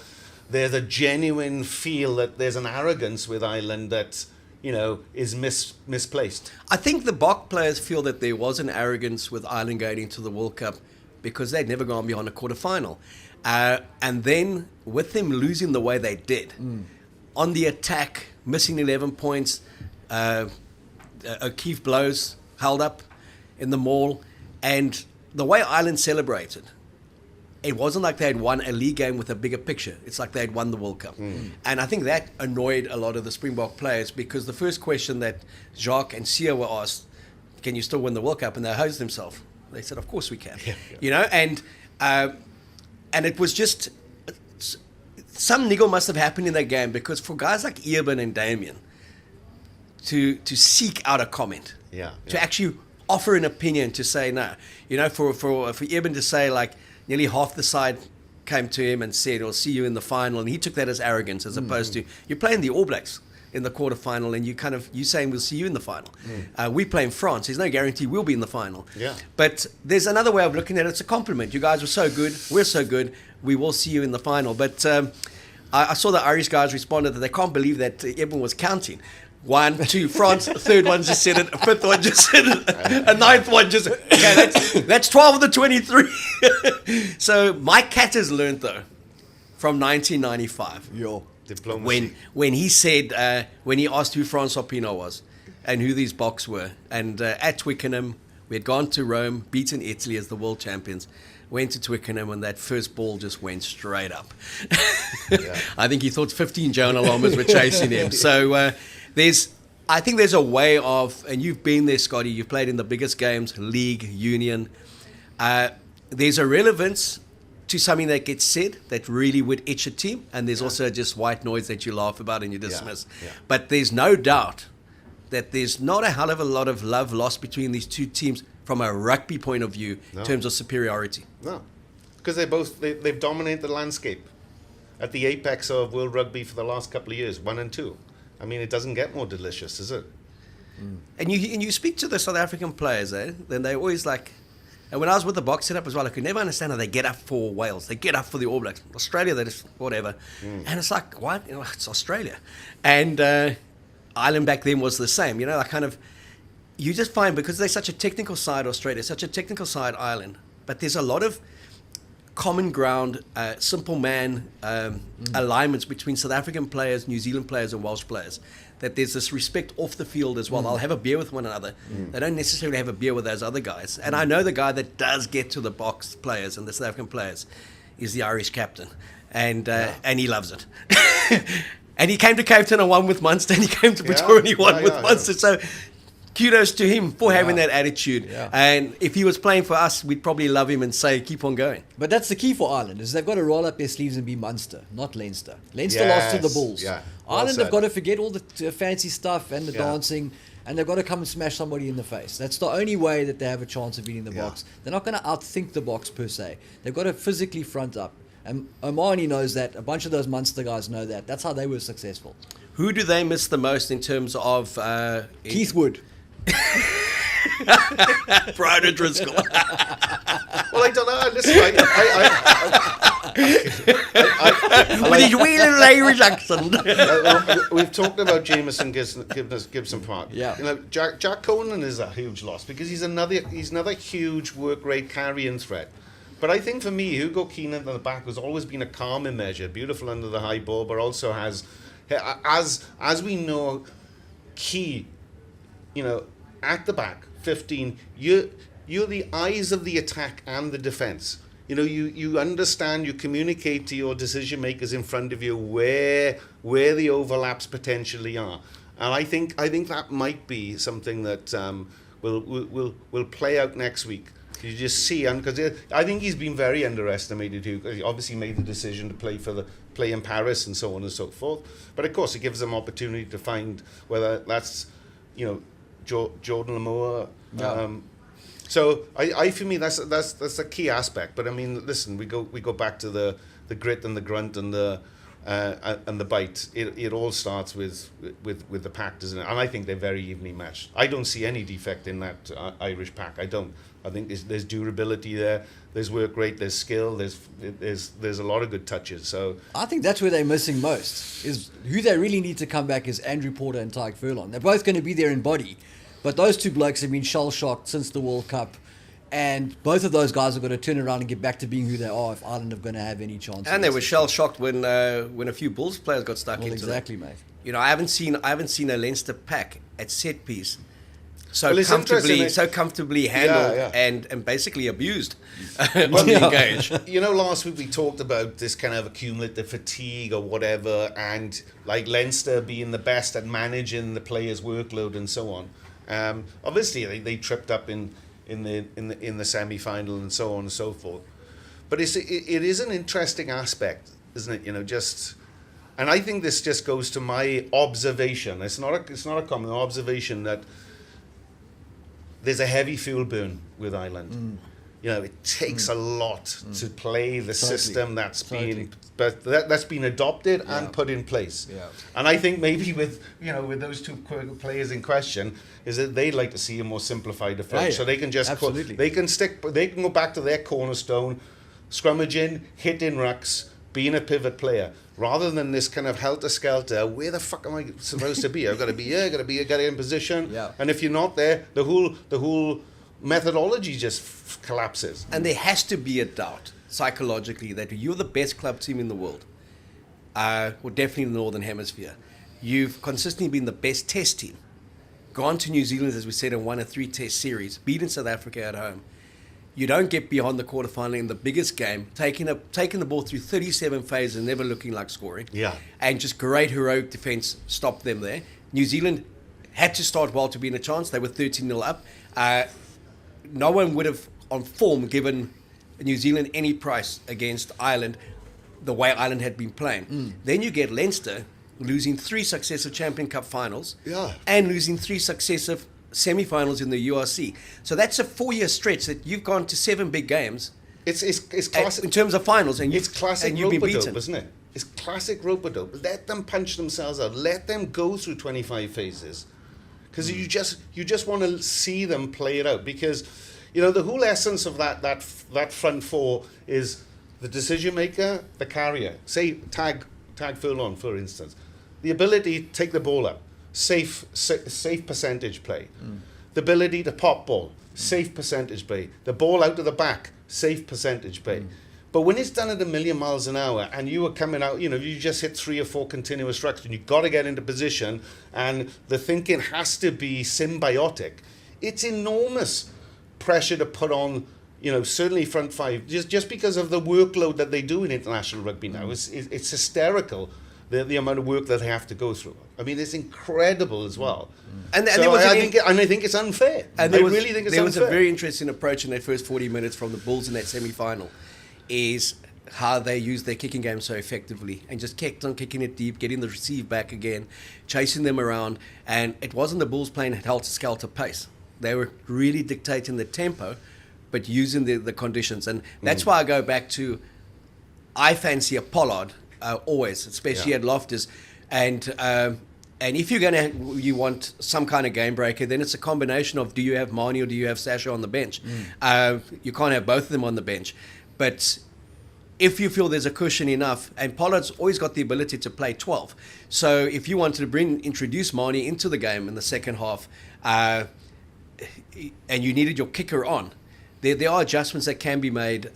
there's a genuine feel that there's an arrogance with Ireland that is misplaced? I think the Boks players feel that there was an arrogance with Ireland going into the World Cup because they'd never gone beyond a quarterfinal, and then with them losing the way they did on the attack, missing 11 points, O'Keefe blows held up in the maul, and the way Ireland celebrated, it wasn't like they had won a league game with a bigger picture. It's like they had won the World Cup. And I think that annoyed a lot of the Springbok players, because the first question that Jacques and Sia were asked, can you still win the World Cup? And they hosed themselves. They said, of course we can. And it was just, some niggle must have happened in that game, because for guys like Eben and Damien to seek out a comment, to actually offer an opinion, to say no, for Eben to say, like, nearly half the side came to him and said, "I'll see you in the final," and he took that as arrogance, as opposed to, you're playing the All Blacks in the quarterfinal, and you saying we'll see you in the final. We play in France. There's no guarantee we'll be in the final. But there's another way of looking at it. It's a compliment. You guys were so good. We're so good. We will see you in the final. But I saw the Irish guys responded that they can't believe that Eben was counting. 1, 2, France. A third one just said it. A fifth one just said it. A ninth one just. Okay, that's 12 of the 23. So Mike Cat has learned, though, from 1995. Diplomacy. When he said, when he asked who Francois Pienaar was and who these Boks were, and at Twickenham, we had gone to Rome, beaten Italy as the world champions, went to Twickenham, and that first ball just went straight up. I think he thought 15 Jonah Lomas were chasing him. So I think there's a way of, and you've been there, Scotty, you've played in the biggest games, league, union. There's a relevance to something that gets said that really would itch a team, and there's also just white noise that you laugh about and you dismiss. But there's no doubt that there's not a hell of a lot of love lost between these two teams from a rugby point of view in terms of superiority. No, because they've dominated the landscape at the apex of world rugby for the last couple of years, 1 and 2. I mean, it doesn't get more delicious, is it? And you speak to the South African players, then they always like. And when I was with the Boks setup as well, I could never understand how they get up for Wales. They get up for the All Blacks. Australia, they just whatever. And it's like, what? It's Australia. And Ireland back then was the same. Like kind of, you just find, because they're such a technical side, Australia, such a technical side, Ireland, but there's a lot of common ground, simple man alignments between South African players, New Zealand players, and Welsh players. That there's this respect off the field as well. They'll have a beer with one another. They don't necessarily have a beer with those other guys. And I know the guy that does get to the Boks players and the South African players is the Irish captain, and he loves it. And he came to Cape Town and won with Munster, and he came to Pretoria and he won with Munster. So kudos to him for having that attitude. And if he was playing for us, we'd probably love him and say, keep on going. But that's the key for Ireland, is they've got to roll up their sleeves and be Munster, not Leinster. Leinster lost to the Bulls. Ireland have got to forget all the fancy stuff and the dancing, and they've got to come and smash somebody in the face. That's the only way that they have a chance of beating the Boks. They're not going to outthink the Boks per se. They've got to physically front up. And Omani knows that. A bunch of those Munster guys know that. That's how they were successful. Who do they miss the most in terms of Keith Wood. Brian O'Driscoll? Well, I don't know. Listen, With his wheeling Irish accent. we've talked about Jameson Gibson Park. Yeah. You know, Jack Conan is a huge loss because he's another huge work rate carrying threat. But I think for me, Hugo Keenan at the back has always been a calming measure, beautiful under the high ball, but also has, as we know, key, you know, at the back, 15, you're the eyes of the attack and the defence. You know, you understand, you communicate to your decision makers in front of you where the overlaps potentially are, and I think that might be something that will play out next week. You just see, and because I think he's been very underestimated. He obviously made the decision to play in Paris and so on and so forth. But of course, it gives them opportunity to find whether that's, you know, Jordan Lamour. Yeah. So I for me that's a key aspect. But I mean, listen, we go back to the grit and the grunt and the bite. It all starts with the pack, doesn't it? And I think they're very evenly matched. I don't see any defect in that Irish pack. I don't. I think there's durability there. There's work rate. There's skill. There's a lot of good touches. So I think that's where they're missing most. Is who they really need to come back is Andrew Porter and Tyke Furlong. They're both going to be there in body, but those two blokes have been shell-shocked since the World Cup. And both of those guys are going to turn around and get back to being who they are if Ireland are going to have any chance. And they were shell-shocked when a few Bulls players got stuck into exactly, it. mate. You know, I haven't seen a Leinster pack at set piece so Well, it's comfortably handled Yeah. and basically abused on the engage. You know, last week we talked about this kind of accumulative fatigue or whatever, and like Leinster being the best at managing the players' workload and so on. Obviously, they tripped up in the semi-final and so on and so forth. But it is an interesting aspect, isn't it? You know, and I think this just goes to my observation. It's not a common observation that there's a heavy fuel burn with Ireland. Mm. You know, it takes a lot to play the system that's Totally. been adopted and put in place. Yeah. And I think maybe with those two players in question is that they'd like to see a more simplified approach, so they can just Absolutely. they can go back to their cornerstone, scrummaging, hitting rucks, being a pivot player, rather than this kind of helter-skelter, where the fuck am I supposed to be? I've got to be here, got to be here, got to get in position. Yeah. And if you're not there, the whole methodology just collapses. And there has to be a doubt psychologically that you're the best club team in the world, well, definitely in the Northern Hemisphere. You've consistently been the best test team. Gone to New Zealand, as we said, and won a 3-test series, beaten South Africa at home. You don't get beyond the quarterfinal in the biggest game, taking the ball through 37 phases and never looking like scoring. Yeah. And just great heroic defence stopped them there. New Zealand had to start well to be in a chance. They were 13-0 up. No one would have, on form, given New Zealand any price against Ireland the way Ireland had been playing. Then you get Leinster losing 3 successive Champion Cup finals and losing 3 successive semi-finals in the URC. So that's a 4-year stretch that you've gone to 7 big games. It's classic In terms of finals, and it's classic and you've been beaten. rope-a-dope, isn't it? It's classic rope-a-dope. Let them punch themselves out. Let them go through 25 phases, because you just want to see them play it out. Because you know the whole essence of that front four is the decision maker, the carrier. Say tag Furlong, for instance, the ability to take the ball up, safe percentage play, the ability to pop ball, safe percentage play, the ball out of the back, safe percentage play. But when it's done at 1,000,000 miles an hour and you are coming out, you know, you just hit 3 or 4 continuous rucks and you've got to get into position and the thinking has to be symbiotic, it's enormous pressure to put on, you know, certainly front five, just because of the workload that they do in international rugby now. It's hysterical, the amount of work that they have to go through. I mean, it's incredible as well. And So there was I think it's unfair. And I there was, really think it's there unfair. was a very interesting approach in that first 40 minutes from the Bulls in that semi-final, is how they used their kicking game so effectively and just kept on kicking it deep, getting the receive back again, chasing them around. And it wasn't the Bulls playing at helter-skelter pace. They were really dictating the tempo, but using the conditions. And that's why I go back to I fancy a Pollard always, especially at Loftus, and if you want some kind of game breaker, then it's a combination of do you have Marnie or do you have Sasha on the bench? You can't have both of them on the bench, but if you feel there's a cushion enough, and Pollard's always got the ability to play 12. So if you wanted to introduce Marnie into the game in the second half, and you needed your kicker on, there are adjustments that can be made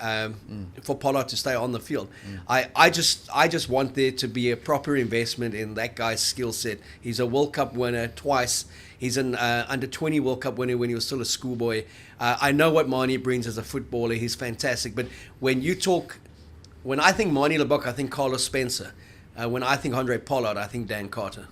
for Pollard to stay on the field. I just want there to be a proper investment in that guy's skill set. He's a World Cup winner twice. He's an under-20 World Cup winner when he was still a schoolboy. I know what Marnie brings as a footballer. He's fantastic. But when I think Marnie Leboeck, I think Carlos Spencer. When I think Andre Pollard, I think Dan Carter.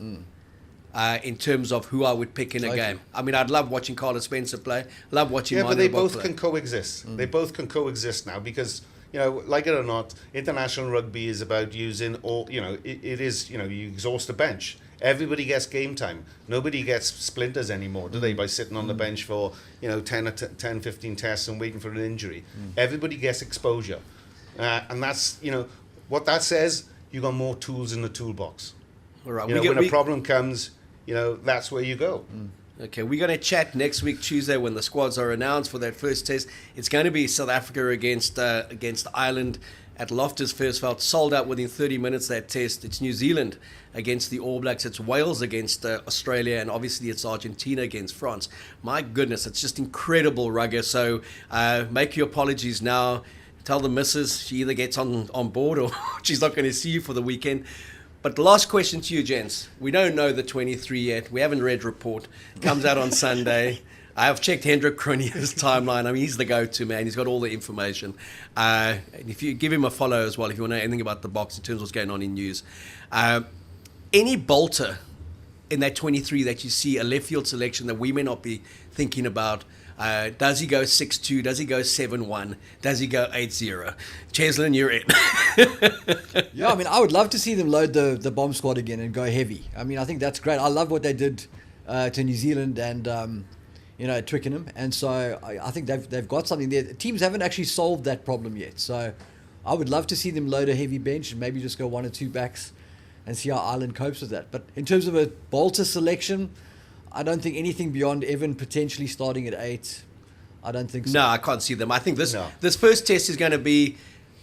In terms of who I would pick in a game. I mean, I'd love watching Carlos Spencer play. Love watching Marnie but they Leboeck both play. can coexist. They both can coexist now because, like it or not, international rugby is about using all, it is, you exhaust the bench. Everybody gets game time. Nobody gets splinters anymore, do they, by sitting on the bench for, 10, 15 tests and waiting for an injury. Everybody gets exposure. And that's, what that says, you got more tools in the toolbox. All right. When a problem comes, that's where you go. Okay, we're going to chat next week, Tuesday, when the squads are announced for that first test. It's going to be South Africa against Ireland at Loftus Versfeld. Sold out within 30 minutes, that test. It's New Zealand against the All Blacks. It's Wales against Australia. And obviously it's Argentina against France. My goodness, it's just incredible rugger. So make your apologies now. Tell the missus she either gets on board or she's not going to see you for the weekend. But the last question to you, gents. We don't know the 23 yet. We haven't read report. It comes out on Sunday. I have checked Hendrik Cronje's timeline. I mean, he's the go-to man. He's got all the information. And if you give him a follow as well, if you want to know anything about the Boks in terms of what's going on in news. Any bolter in that 23 that you see, a left field selection that we may not be thinking about, does he go 6-2? Does he go 7-1? Does he go 8-0? Cheslin, you're in. Yeah, I mean, I would love to see them load the bomb squad again and go heavy. I mean, I think that's great. I love what they did to New Zealand and at Twickenham, and so I think they've got something there. Teams haven't actually solved that problem yet, so I would love to see them load a heavy bench and maybe just go 1 or 2 backs and see how Ireland copes with that. But in terms of a bolter selection, I don't think anything beyond Evan potentially starting at 8. I don't think so. No, I can't see them. I think this first test is going to be,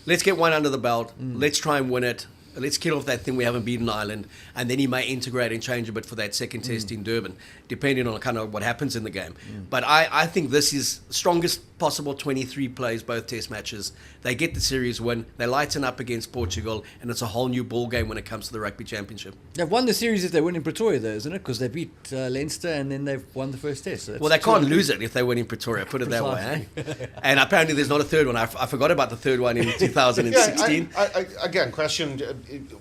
let's get one under the belt. Let's try and win it. Let's kill off that thing we haven't beaten Ireland. And then he may integrate and change a bit for that second test in Durban, depending on kind of what happens in the game. But I think this is strongest possible 23 plays, both test matches. They get the series win. They lighten up against Portugal. And it's a whole new ball game when it comes to the Rugby Championship. They've won the series if they win in Pretoria, though, isn't it? Because they beat Leinster and then they've won the first test. So well, they can't lose it if they win in Pretoria, put it that way. Eh? And apparently there's not a third one. I forgot about the third one in 2016. I again, question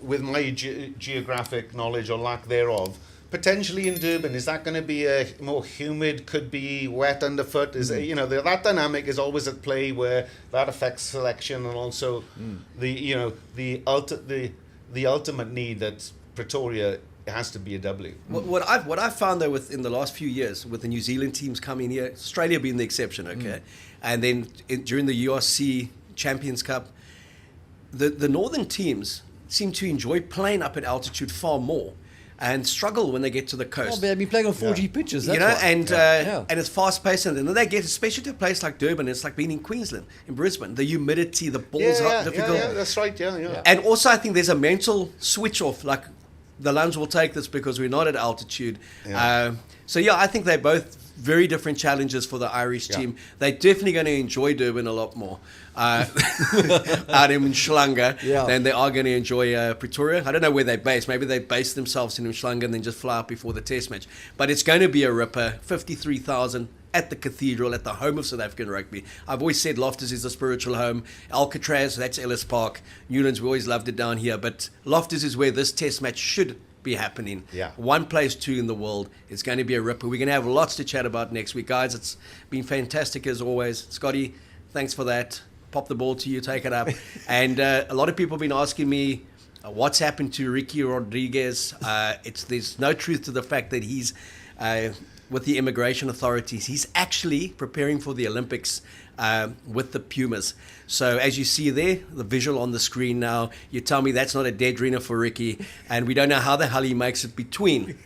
with my geographic knowledge or lack thereof, potentially in Durban, is that going to be a more humid, could be wet underfoot? Is that dynamic is always at play where that affects selection and also the ultimate need that Pretoria has to be a W. What I've found though in the last few years with the New Zealand teams coming here, Australia being the exception, okay, and then during the URC Champions Cup, the northern teams seem to enjoy playing up at altitude far more and struggle when they get to the coast. Oh, they've been playing on 4G pitches, that's why. And it's fast paced, and then they get, especially to a place like Durban, it's like being in Queensland, in Brisbane, the humidity, the balls are difficult. Yeah, that's right, yeah. And also I think there's a mental switch off, like the Lunds will take this because we're not at altitude. I think they're both very different challenges for the Irish team. They're definitely going to enjoy Durban a lot more out in Mshlanga than they are going to enjoy Pretoria. I don't know where they're based. Maybe they base themselves in Mshlanga and then just fly out before the test match. But it's going to be a ripper. 53,000 at the Cathedral, at the home of South African rugby. I've always said Loftus is a spiritual home. Alcatraz, that's Ellis Park. Newlands, we always loved it down here. But Loftus is where this test match should be happening. One place, 2 in the world. It's going to be a ripper. We're going to have lots to chat about next week. Guys, it's been fantastic as always. Scotty, thanks for that. Pop the ball to you, take it up. And a lot of people have been asking me what's happened to Ricky Rodriguez. There's no truth to the fact that he's with the immigration authorities. He's actually preparing for the Olympics with the Pumas. So as you see there, the visual on the screen now, you tell me that's not a dead reener for Ricky, and we don't know how the hell he makes it between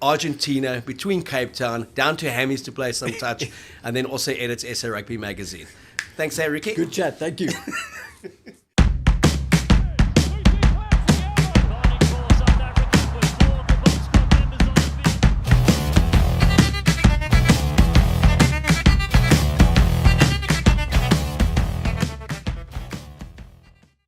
Argentina, between Cape Town, down to Hammies to play some touch, and then also edits SA Rugby magazine. Thanks, Ricky. Good chat. Thank you.